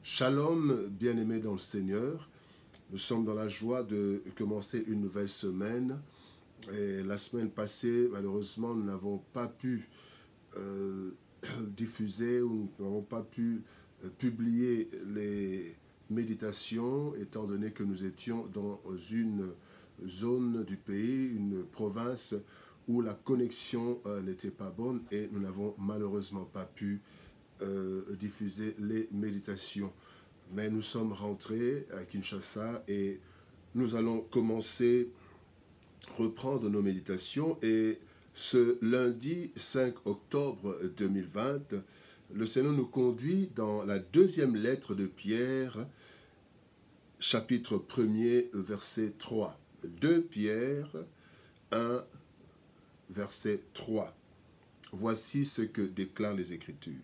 Shalom, bien-aimés dans le Seigneur. Nous sommes dans la joie de commencer une nouvelle semaine. Et la semaine passée, malheureusement, nous n'avons pas pu diffuser ou nous n'avons pas pu publier les méditations, étant donné que nous étions dans une zone du pays, une province où la connexion n'était pas bonne et nous n'avons malheureusement pas pu diffuser les méditations. Mais nous sommes rentrés à Kinshasa et nous allons reprendre nos méditations. Et ce lundi 5 octobre 2020, le Seigneur nous conduit dans la deuxième lettre de Pierre, chapitre 1er, verset 3. 2 Pierre 1, verset 3. Voici ce que déclarent les Écritures.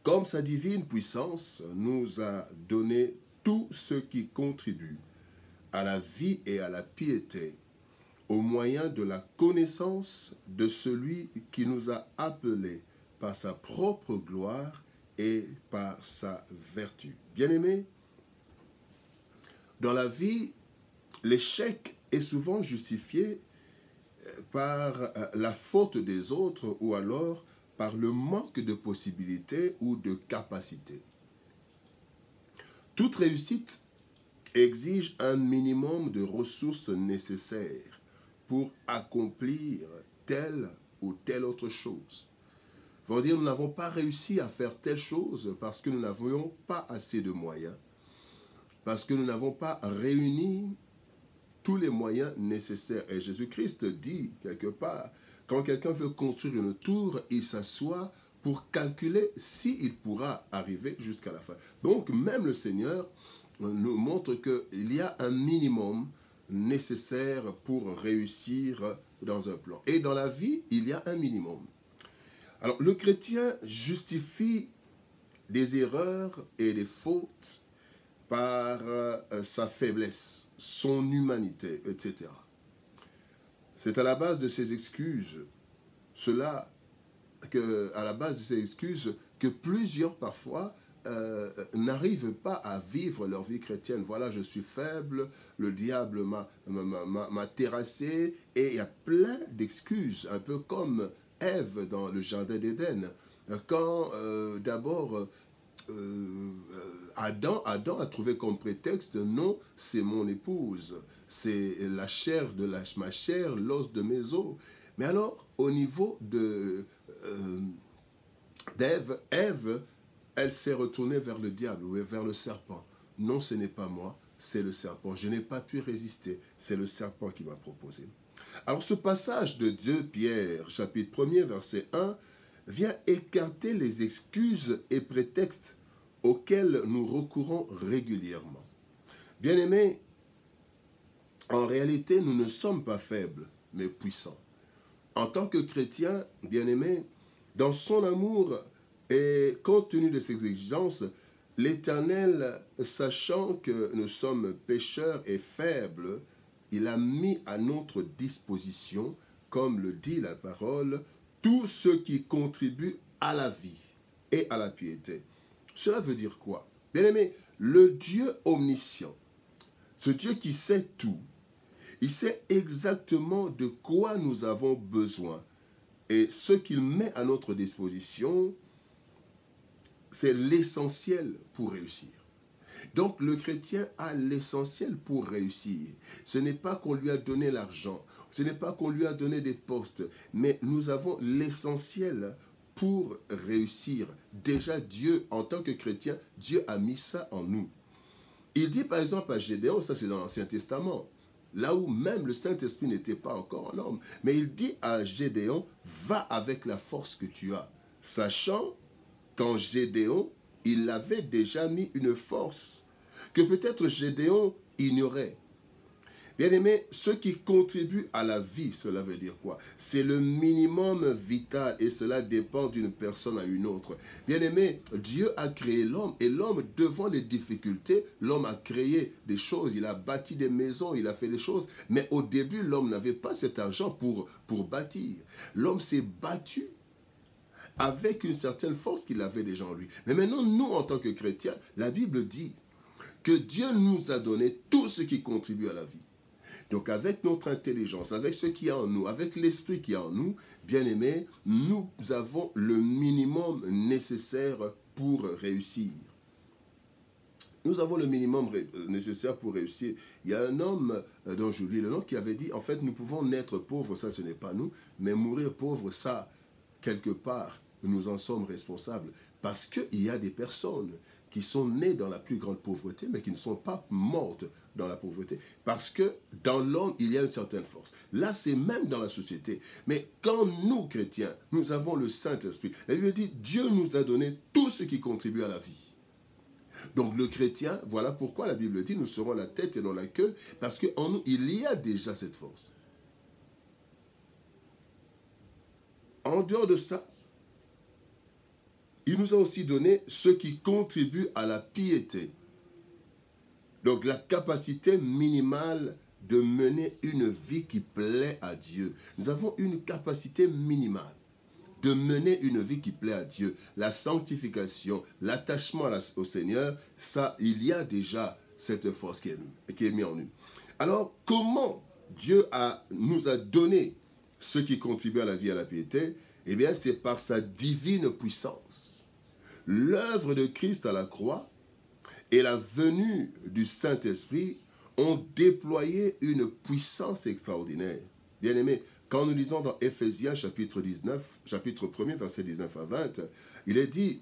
Comme sa divine puissance nous a donné tout ce qui contribue à la vie et à la piété, au moyen de la connaissance de celui qui nous a appelés par sa propre gloire et par sa vertu. Bien-aimés, dans la vie, l'échec est souvent justifié par la faute des autres ou alors par le manque de possibilités ou de capacités. Toute réussite exige un minimum de ressources nécessaires pour accomplir telle ou telle autre chose. Il faut dire, nous n'avons pas réussi à faire telle chose parce que nous n'avions pas assez de moyens, parce que nous n'avons pas réuni tous les moyens nécessaires. Et Jésus-Christ dit quelque part, quand quelqu'un veut construire une tour, il s'assoit pour calculer s'il pourra arriver jusqu'à la fin. Donc même le Seigneur nous montre qu'il y a un minimum nécessaire pour réussir dans un plan. Et dans la vie, il y a un minimum. Alors le chrétien justifie des erreurs et des fautes par sa faiblesse, son humanité, etc. C'est à la base de ces excuses, à la base de ces excuses, que plusieurs parfois n'arrivent pas à vivre leur vie chrétienne. Voilà, je suis faible, le diable m'a terrassé, et il y a plein d'excuses, un peu comme Ève dans le jardin d'Éden. Quand d'abord Adam a trouvé comme prétexte, non, c'est mon épouse, c'est la chair de ma chair, l'os de mes os. Mais alors, au niveau d'Ève, elle s'est retournée vers le diable, ou vers le serpent. Non, ce n'est pas moi, c'est le serpent. Je n'ai pas pu résister, c'est le serpent qui m'a proposé. Alors ce passage de 2 Pierre, chapitre 1er, verset 1, vient écarter les excuses et prétextes auxquels nous recourons régulièrement. Bien-aimés, en réalité, nous ne sommes pas faibles, mais puissants. En tant que chrétiens, bien-aimés, dans son amour et compte tenu de ses exigences, l'Éternel, sachant que nous sommes pécheurs et faibles, il a mis à notre disposition, comme le dit la parole, tout ce qui contribue à la vie et à la piété. Cela veut dire quoi? Bien-aimé, le Dieu omniscient, ce Dieu qui sait tout, il sait exactement de quoi nous avons besoin. Et ce qu'il met à notre disposition, c'est l'essentiel pour réussir. Donc le chrétien a l'essentiel pour réussir. Ce n'est pas qu'on lui a donné l'argent, ce n'est pas qu'on lui a donné des postes, mais nous avons l'essentiel pour réussir. Déjà Dieu, en tant que chrétien, Dieu a mis ça en nous. Il dit par exemple à Gédéon, ça c'est dans l'Ancien Testament, là où même le Saint-Esprit n'était pas encore en homme, mais il dit à Gédéon, va avec la force que tu as, sachant qu'en Gédéon, il avait déjà mis une force que peut-être Gédéon ignorait. Bien-aimé, ce qui contribue à la vie, cela veut dire quoi? C'est le minimum vital et cela dépend d'une personne à une autre. Bien-aimé, Dieu a créé l'homme et l'homme, devant les difficultés, l'homme a créé des choses, il a bâti des maisons, il a fait des choses. Mais au début, l'homme n'avait pas cet argent pour bâtir. L'homme s'est battu avec une certaine force qu'il avait déjà en lui. Mais maintenant, nous, en tant que chrétiens, la Bible dit que Dieu nous a donné tout ce qui contribue à la vie. Donc avec notre intelligence, avec ce qu'il y a en nous, avec l'esprit qu'il y a en nous, bien aimés, nous avons le minimum nécessaire pour réussir. Nous avons le minimum nécessaire pour réussir. Il y a un homme dont j'oublie le nom qui avait dit, en fait, nous pouvons naître pauvres, ça ce n'est pas nous, mais mourir pauvres, ça, quelque part, nous en sommes responsables. Parce qu'il y a des personnes qui sont nées dans la plus grande pauvreté, mais qui ne sont pas mortes dans la pauvreté. Parce que dans l'homme, il y a une certaine force. Là, c'est même dans la société. Mais quand nous, chrétiens, nous avons le Saint-Esprit, la Bible dit, Dieu nous a donné tout ce qui contribue à la vie. Donc le chrétien, voilà pourquoi la Bible dit, nous serons la tête et non la queue, parce qu'en nous, il y a déjà cette force. En dehors de ça, il nous a aussi donné ce qui contribue à la piété. Donc la capacité minimale de mener une vie qui plaît à Dieu. Nous avons une capacité minimale de mener une vie qui plaît à Dieu. La sanctification, l'attachement au Seigneur, ça, il y a déjà cette force qui est mise en nous. Alors, comment Dieu nous a donné ce qui contribue à la vie et à la piété? Eh bien, c'est par sa divine puissance. L'œuvre de Christ à la croix et la venue du Saint-Esprit ont déployé une puissance extraordinaire. Bien aimé, quand nous lisons dans Éphésiens chapitre 1er, verset 19 à 20, il est dit,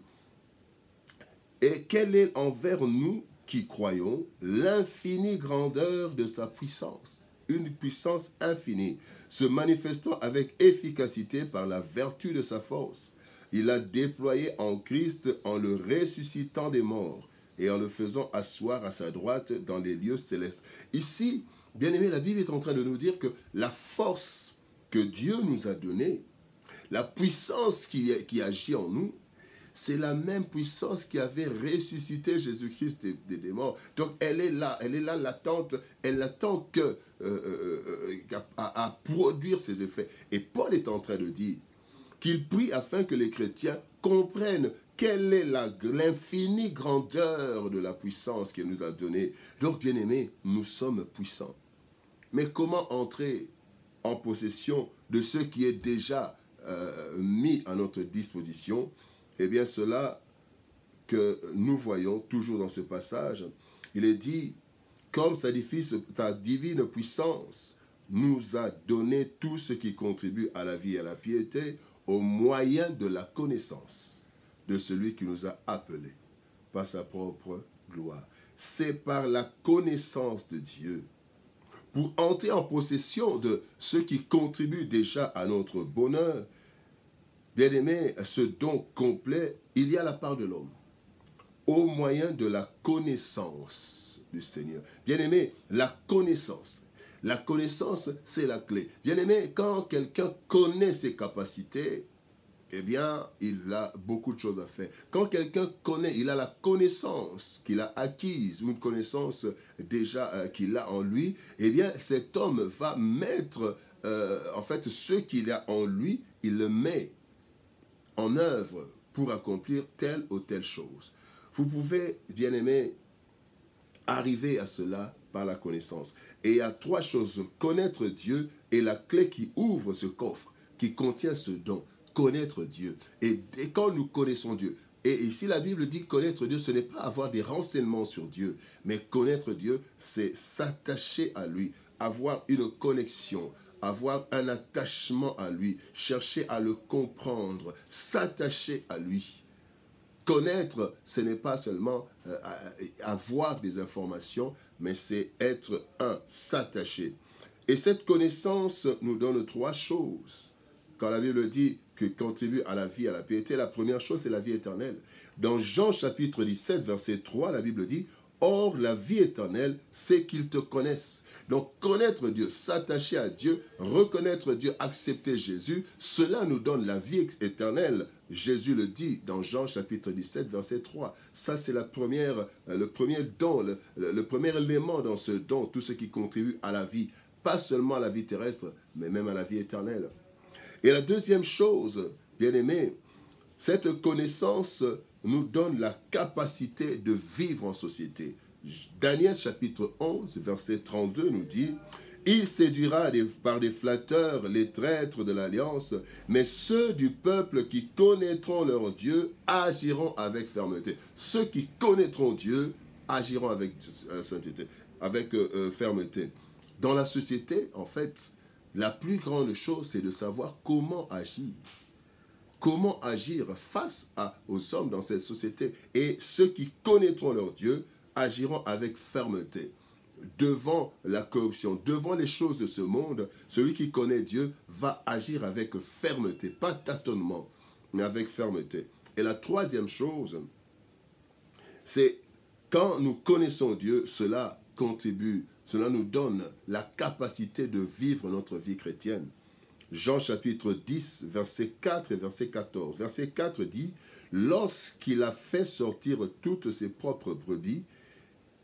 « Et quelle est envers nous qui croyons l'infinie grandeur de sa puissance, une puissance infinie, se manifestant avec efficacité par la vertu de sa force. Il l'a déployé en Christ en le ressuscitant des morts et en le faisant asseoir à sa droite dans les lieux célestes. » Ici, bien aimé, la Bible est en train de nous dire que la force que Dieu nous a donnée, la puissance qui agit en nous, c'est la même puissance qui avait ressuscité Jésus-Christ des morts. Donc elle est là latente, elle n'attend que à produire ses effets. Et Paul est en train de dire qu'il prie afin que les chrétiens comprennent quelle est l'infinie grandeur de la puissance qu'il nous a donnée. Donc, bien aimés, nous sommes puissants. Mais comment entrer en possession de ce qui est déjà mis à notre disposition? Eh bien, cela que nous voyons toujours dans ce passage, il est dit, comme sa divine puissance nous a donné tout ce qui contribue à la vie et à la piété au moyen de la connaissance de celui qui nous a appelés par sa propre gloire. C'est par la connaissance de Dieu, pour entrer en possession de ce qui contribue déjà à notre bonheur. Bien-aimé, ce don complet, il y a la part de l'homme, au moyen de la connaissance du Seigneur. Bien-aimé, la connaissance, c'est la clé. Bien-aimé, quand quelqu'un connaît ses capacités, eh bien, il a beaucoup de choses à faire. Quand quelqu'un connaît, il a la connaissance qu'il a acquise, ou une connaissance déjà qu'il a en lui, eh bien, cet homme va mettre, en fait, ce qu'il a en lui, il le met en œuvre pour accomplir telle ou telle chose. Vous pouvez, bien aimé, arriver à cela par la connaissance. Et il y a trois choses. Connaître Dieu est la clé qui ouvre ce coffre, qui contient ce don. Connaître Dieu. Et quand nous connaissons Dieu, et ici la Bible dit connaître Dieu, ce n'est pas avoir des renseignements sur Dieu, mais connaître Dieu, c'est s'attacher à lui, avoir une connexion, avoir un attachement à lui, chercher à le comprendre, s'attacher à lui. Connaître, ce n'est pas seulement avoir des informations, mais c'est être s'attacher. Et cette connaissance nous donne trois choses. Quand la Bible dit que contribue à la vie, à la piété, la première chose, c'est la vie éternelle. Dans Jean chapitre 17, verset 3, la Bible dit, « Or, la vie éternelle, c'est qu'ils te connaissent. » Donc, connaître Dieu, s'attacher à Dieu, reconnaître Dieu, accepter Jésus, cela nous donne la vie éternelle. Jésus le dit dans Jean chapitre 17, verset 3. Ça, c'est le premier don, le premier élément dans ce don, tout ce qui contribue à la vie. Pas seulement à la vie terrestre, mais même à la vie éternelle. Et la deuxième chose, bien aimé, Cette connaissance nous donne la capacité de vivre en société. Daniel chapitre 11, verset 32 nous dit « Il séduira par des flatteurs les traîtres de l'alliance, mais ceux du peuple qui connaîtront leur Dieu agiront avec fermeté. » Ceux qui connaîtront Dieu agiront avec sainteté, avec fermeté. Dans la société, en fait, la plus grande chose, c'est de savoir comment agir. Comment agir face aux hommes dans cette société. Et ceux qui connaîtront leur Dieu agiront avec fermeté. Devant la corruption, devant les choses de ce monde, celui qui connaît Dieu va agir avec fermeté, pas tâtonnement, mais avec fermeté. Et la troisième chose, c'est quand nous connaissons Dieu, cela contribue, cela nous donne la capacité de vivre notre vie chrétienne. Jean chapitre 10, verset 4 et verset 14. Verset 4 dit « Lorsqu'il a fait sortir toutes ses propres brebis,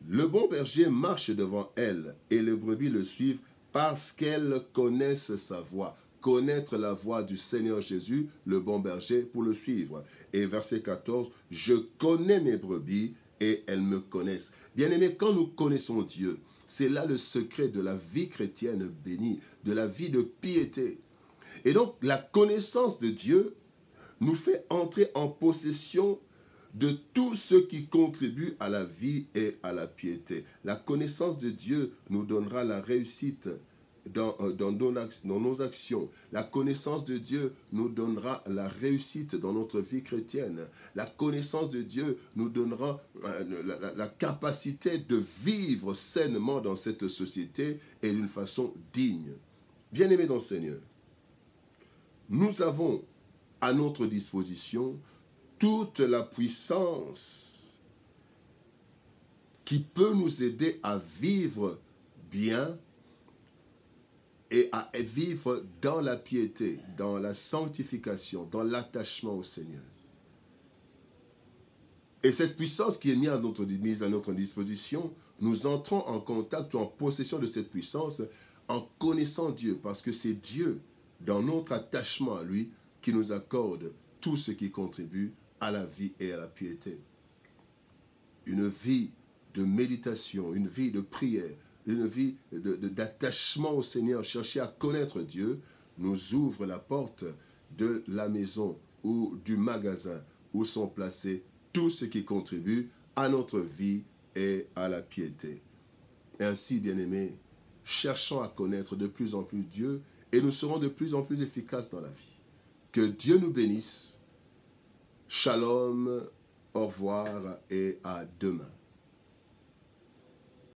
le bon berger marche devant elles et les brebis le suivent parce qu'elles connaissent sa voix. » Connaître la voix du Seigneur Jésus, le bon berger, pour le suivre. Et verset 14, « Je connais mes brebis et elles me connaissent. » Bien-aimés, quand nous connaissons Dieu, c'est là le secret de la vie chrétienne bénie, de la vie de piété. Et donc, la connaissance de Dieu nous fait entrer en possession de tout ce qui contribue à la vie et à la piété. La connaissance de Dieu nous donnera la réussite dans nos actions. La connaissance de Dieu nous donnera la réussite dans notre vie chrétienne. La connaissance de Dieu nous donnera la capacité de vivre sainement dans cette société et d'une façon digne. Bien-aimés dans le Seigneur, nous avons à notre disposition toute la puissance qui peut nous aider à vivre bien et à vivre dans la piété, dans la sanctification, dans l'attachement au Seigneur. Et cette puissance qui est mise à notre disposition, nous entrons en contact ou en possession de cette puissance en connaissant Dieu, parce que c'est Dieu, dans notre attachement à lui, qui nous accorde tout ce qui contribue à la vie et à la piété. Une vie de méditation, une vie de prière, une vie d'attachement au Seigneur, chercher à connaître Dieu, nous ouvre la porte de la maison ou du magasin où sont placés tout ce qui contribue à notre vie et à la piété. Ainsi, bien-aimés, cherchons à connaître de plus en plus Dieu et nous serons de plus en plus efficaces dans la vie. Que Dieu nous bénisse. Shalom, au revoir et à demain.